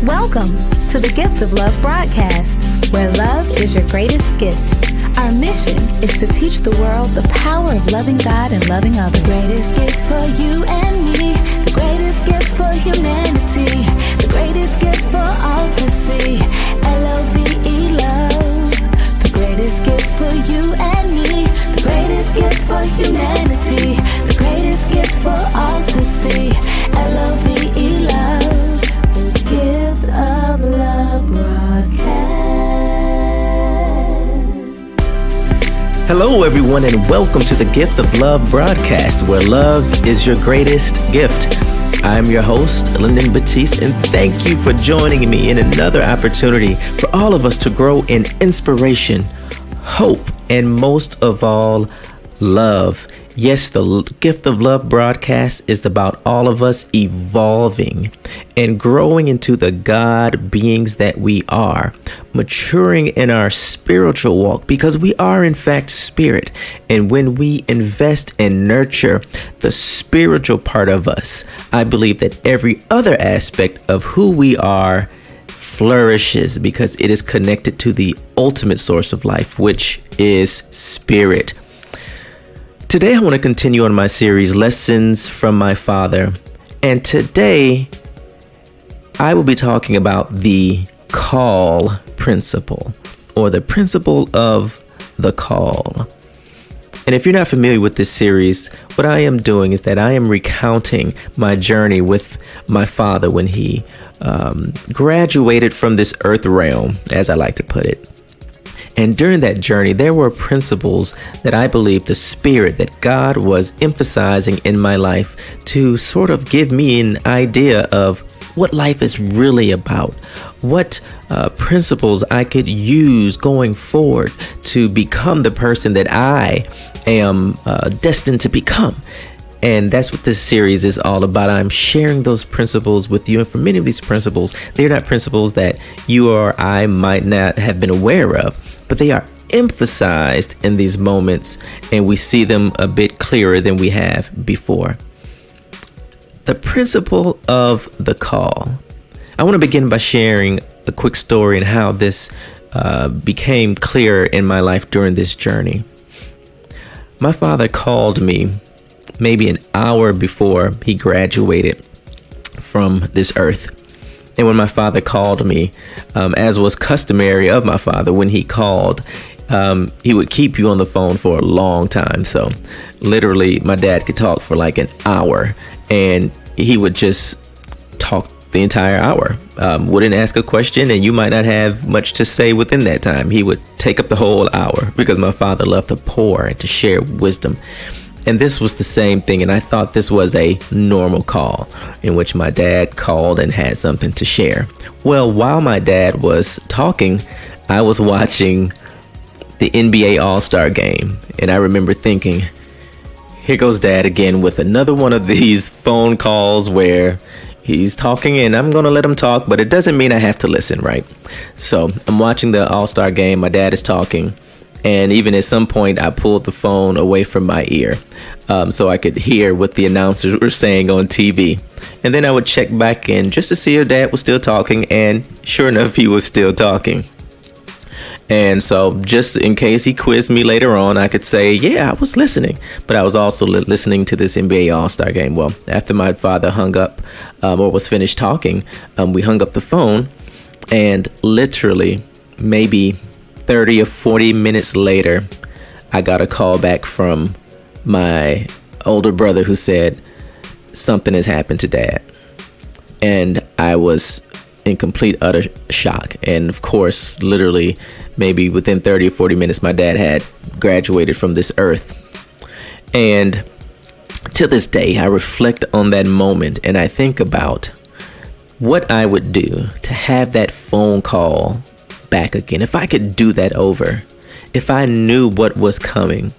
Welcome to the Gift of Love broadcast, where love is your greatest gift. Our mission is to teach the world the power of loving God and loving others. The greatest gift for you and me, the greatest gift for humanity, the greatest gift for all to see. L-O-V-E, love. The greatest gift for you and me, the greatest gift for humanity, the greatest gift for all to see. L-O-V-E, love. The Gift of Love broadcast. Hello, everyone, and welcome to the Gift of Love broadcast, where love is your greatest gift. I'm your host, Lyndon Batiste, and thank you for joining me in another opportunity for all of us to grow in inspiration, hope, and most of all, love. Yes, the Gift of Love broadcast is about all of us evolving and growing into the God beings that we are, maturing in our spiritual walk because we are in fact spirit. And when we invest and nurture the spiritual part of us, I believe that every other aspect of who we are flourishes because it is connected to the ultimate source of life, which is spirit. Today, I want to continue on my series, Lessons from My Father. And today, I will be talking about the call principle, or the principle of the call. And if you're not familiar with this series, what I am doing is that I am recounting my journey with my father when he graduated from this earth realm, as I like to put it. And during that journey, there were principles that I believe the spirit that God was emphasizing in my life to sort of give me an idea of what life is really about, what principles I could use going forward to become the person that I am destined to become. And that's what this series is all about. I'm sharing those principles with you. And for many of these principles, they're not principles that you or I might not have been aware of, but they are emphasized in these moments, and we see them a bit clearer than we have before. The principle of the call. I want to begin by sharing a quick story and how this became clear in my life during this journey. My father called me maybe an hour before he graduated from this earth. And when my father called me, as was customary of my father, when he called, he would keep you on the phone for a long time. So literally, my dad could talk for like an hour, and he would just talk the entire hour. Wouldn't ask a question, and you might not have much to say within that time. He would take up the whole hour because my father loved to pour and to share wisdom. And this was the same thing, and I thought this was a normal call in which my dad called and had something to share. Well, while my dad was talking, I was watching the NBA All-Star game, and I remember thinking, here goes Dad again with another one of these phone calls where he's talking and I'm going to let him talk, but it doesn't mean I have to listen, right? So I'm watching the All-Star game, my dad is talking. And even at some point, I pulled the phone away from my ear so I could hear what the announcers were saying on TV. And then I would check back in just to see if Dad was still talking. And sure enough, he was still talking. And so just in case he quizzed me later on, I could say, yeah, I was listening. But I was also listening to this NBA All-Star game. Well, after my father hung up or was finished talking, we hung up the phone. And literally maybe 30 or 40 minutes later, I got a call back from my older brother who said something has happened to Dad. And I was in complete utter shock. And of course, literally maybe within 30 or 40 minutes, my dad had graduated from this earth. And to this day, I reflect on that moment and I think about what I would do to have that phone call back again. If I could do that over, if I knew what was coming,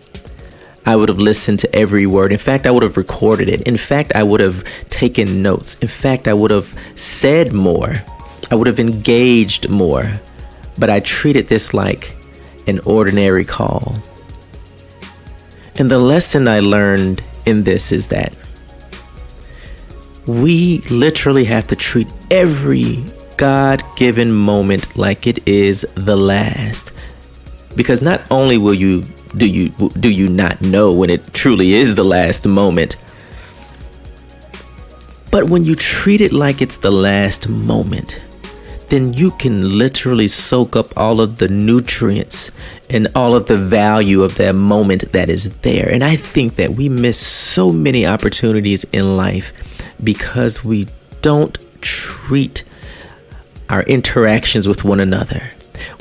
I would have listened to every word. In fact, I would have recorded it. In fact, I would have taken notes. In fact, I would have said more. I would have engaged more. But I treated this like an ordinary call. And the lesson I learned in this is that we literally have to treat every God-given moment like it is the last. Because not only do you not know when it truly is the last moment, but when you treat it like it's the last moment, then you can literally soak up all of the nutrients and all of the value of that moment that is there. And I think that we miss so many opportunities in life because we don't treat our interactions with one another.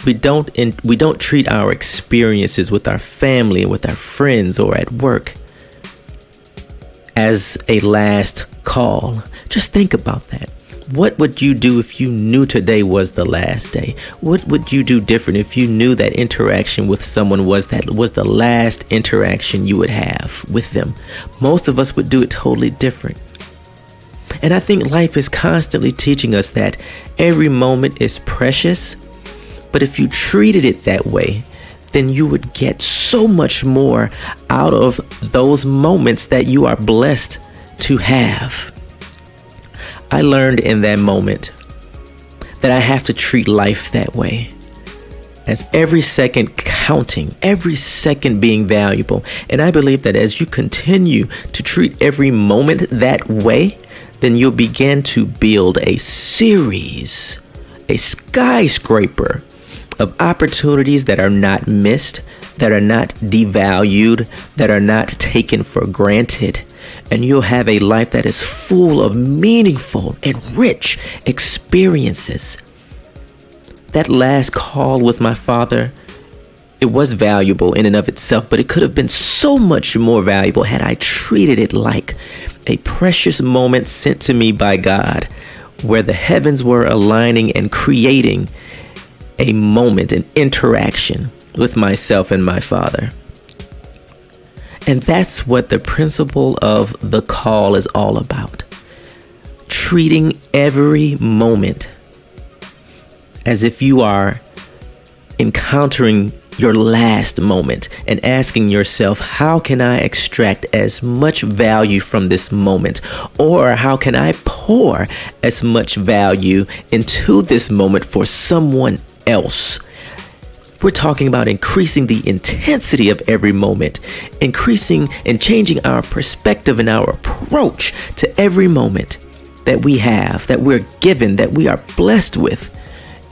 We don't treat our experiences with our family, with our friends, or at work as a last call. Just think about that. What would you do if you knew today was the last day? What would you do different if you knew that interaction with someone was the last interaction you would have with them? Most of us would do it totally different. And I think life is constantly teaching us that every moment is precious. But if you treated it that way, then you would get so much more out of those moments that you are blessed to have. I learned in that moment that I have to treat life that way, as every second counting, every second being valuable. And I believe that as you continue to treat every moment that way, then you'll begin to build a skyscraper of opportunities that are not missed, that are not devalued, that are not taken for granted. And you'll have a life that is full of meaningful and rich experiences. That last call with my father, it was valuable in and of itself, but it could have been so much more valuable had I treated it like a precious moment sent to me by God, where the heavens were aligning and creating a moment, an interaction with myself and my Father. And that's what the principle of the call is all about. Treating every moment as if you are encountering your last moment and asking yourself, how can I extract as much value from this moment? Or how can I pour as much value into this moment for someone else? We're talking about increasing the intensity of every moment, increasing and changing our perspective and our approach to every moment that we have, that we're given, that we are blessed with.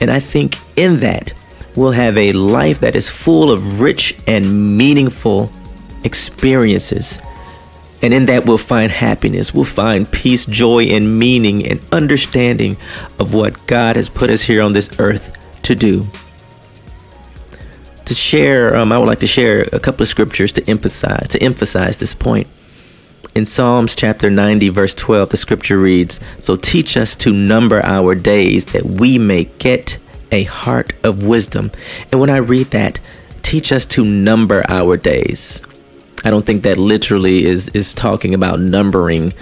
And I think in that, we'll have a life that is full of rich and meaningful experiences. And in that, we'll find happiness, we'll find peace, joy, and meaning and understanding of what God has put us here on this earth to do. To share, I would like to share a couple of scriptures to emphasize this point. In Psalms chapter 90, verse 12, the scripture reads, "So teach us to number our days that we may get a heart of wisdom." And when I read that, teach us to number our days, I don't think that literally is talking about numbering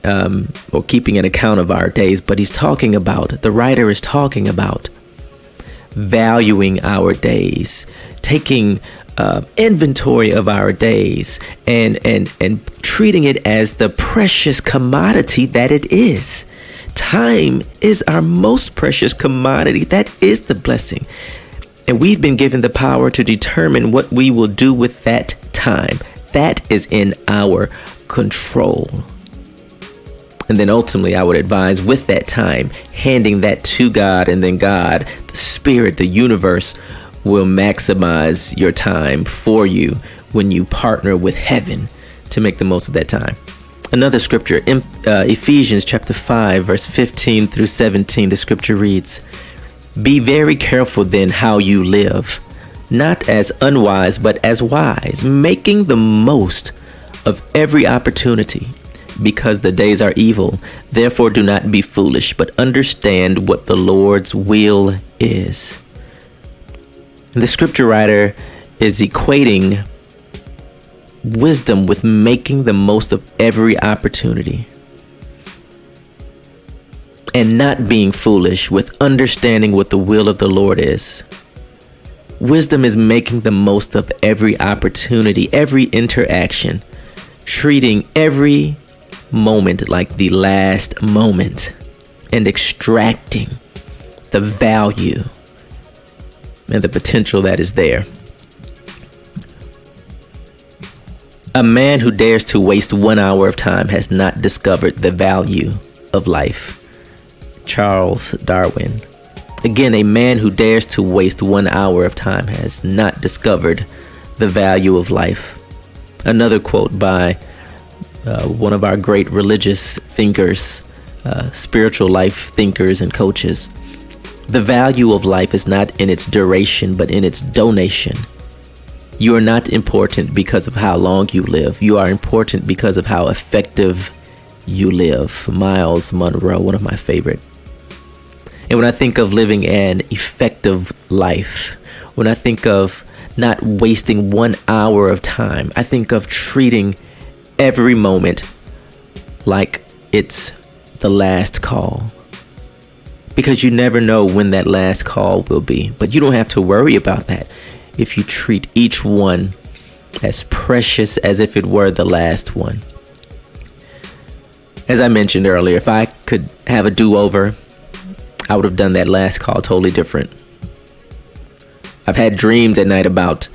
or keeping an account of our days, but the writer is talking about valuing our days, taking inventory of our days and treating it as the precious commodity that it is. Time is our most precious commodity. That is the blessing. And we've been given the power to determine what we will do with that time. That is in our control. And then ultimately, I would advise with that time, handing that to God, and then God, the Spirit, the universe, will maximize your time for you when you partner with heaven to make the most of that time. Another scripture, Ephesians chapter 5, verse 15 through 17, the scripture reads, "Be very careful then how you live, not as unwise, but as wise, making the most of every opportunity, because the days are evil. Therefore do not be foolish, but understand what the Lord's will is." And the scripture writer is equating wisdom with making the most of every opportunity, and not being foolish with understanding what the will of the Lord is. Wisdom is making the most of every opportunity, every interaction, treating every moment like the last moment, and extracting the value and the potential that is there. A man who dares to waste 1 hour of time has not discovered the value of life. Charles Darwin. Again, a man who dares to waste 1 hour of time has not discovered the value of life. Another quote by one of our great religious thinkers, spiritual life thinkers and coaches. The value of life is not in its duration, but in its donation. You are not important because of how long you live. You are important because of how effective you live. Miles Monroe, one of my favorite. And when I think of living an effective life, when I think of not wasting 1 hour of time, I think of treating every moment like it's the last call. Because you never know when that last call will be. But you don't have to worry about that if you treat each one as precious as if it were the last one. As I mentioned earlier, if I could have a do-over, I would have done that last call totally different. I've had dreams at night about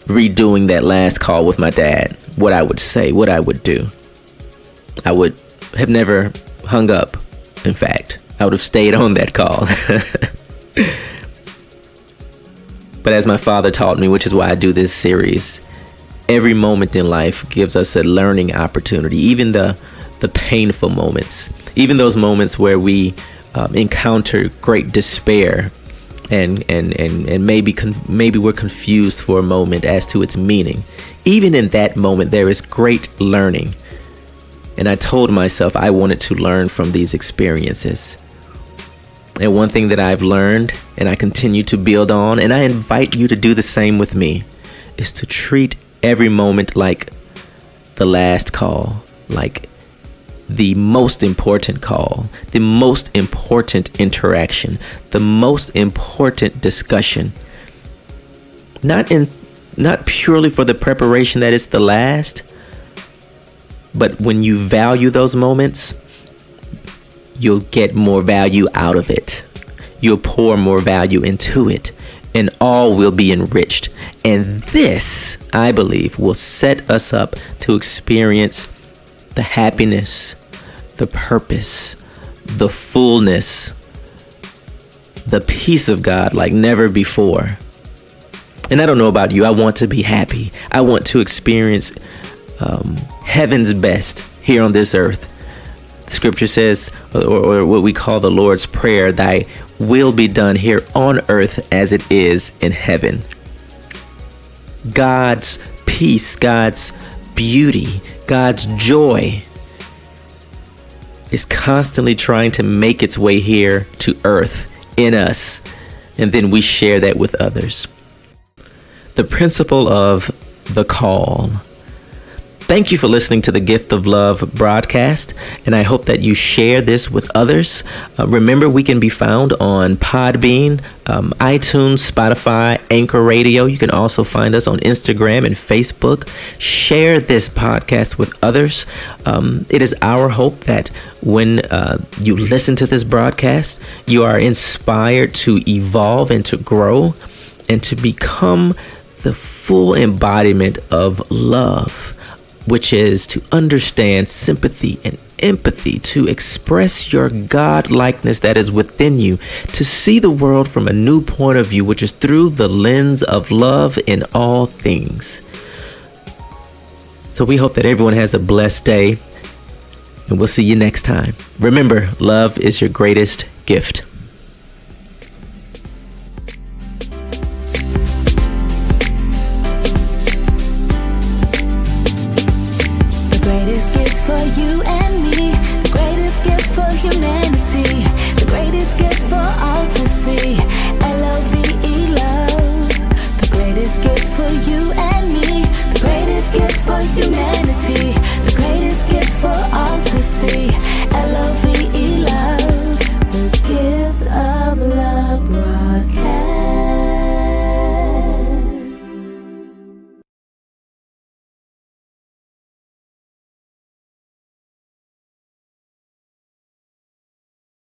redoing that last call with my dad, what I would say, what I would do. I would have never hung up, in fact. I would have stayed on that call. But as my father taught me, which is why I do this series, every moment in life gives us a learning opportunity, even the painful moments, even those moments where we encounter great despair and maybe we're confused for a moment as to its meaning. Even in that moment, there is great learning. And I told myself I wanted to learn from these experiences. And one thing that I've learned and I continue to build on, and I invite you to do the same with me, is to treat every moment like the last call, like the most important call, the most important interaction, the most important discussion. Not purely for the preparation that it's the last, but when you value those moments, you'll get more value out of it. You'll pour more value into it, and all will be enriched. And this, I believe, will set us up to experience the happiness, the purpose, the fullness, the peace of God like never before. And I don't know about you, I want to be happy. I want to experience heaven's best here on this earth. The scripture says, or what we call the Lord's Prayer, thy will be done here on earth as it is in heaven. God's peace, God's beauty, God's joy is constantly trying to make its way here to earth in us, and then we share that with others. The principle of the call. Thank you for listening to the Gift of Love broadcast, and I hope that you share this with others. Remember, we can be found on Podbean, iTunes, Spotify, Anchor Radio. You can also find us on Instagram and Facebook. Share this podcast with others. It is our hope that when you listen to this broadcast, you are inspired to evolve and to grow and to become the full embodiment of love, which is to understand sympathy and empathy, to express your God-likeness that is within you, to see the world from a new point of view, which is through the lens of love in all things. So we hope that everyone has a blessed day, and we'll see you next time. Remember, love is your greatest gift.